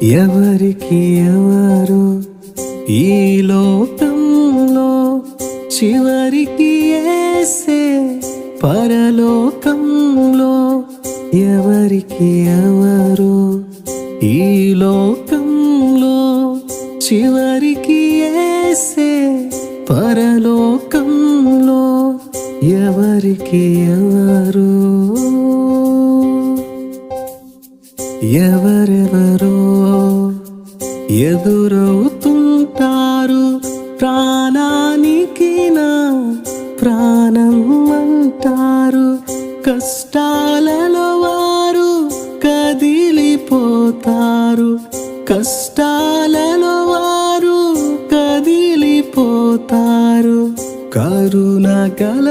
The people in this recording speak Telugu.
ఎవరికి ఎవరు ఈ లోకంలో చివరికి యేసే పరలోకంలో. ఎవరికి ఎవరు ఈ లోకంలో చివరికి యేసే పరలోకంలో. ఎవరికి ఎవరు ఎవరెవరో ఎదురవుతుంటారు ప్రాణానికి నా ప్రాణం అంటారు. కష్టాలలో వారు కదిలిపోతారు, కష్టాలలో వారు కదిలిపోతారు. కరుణ గల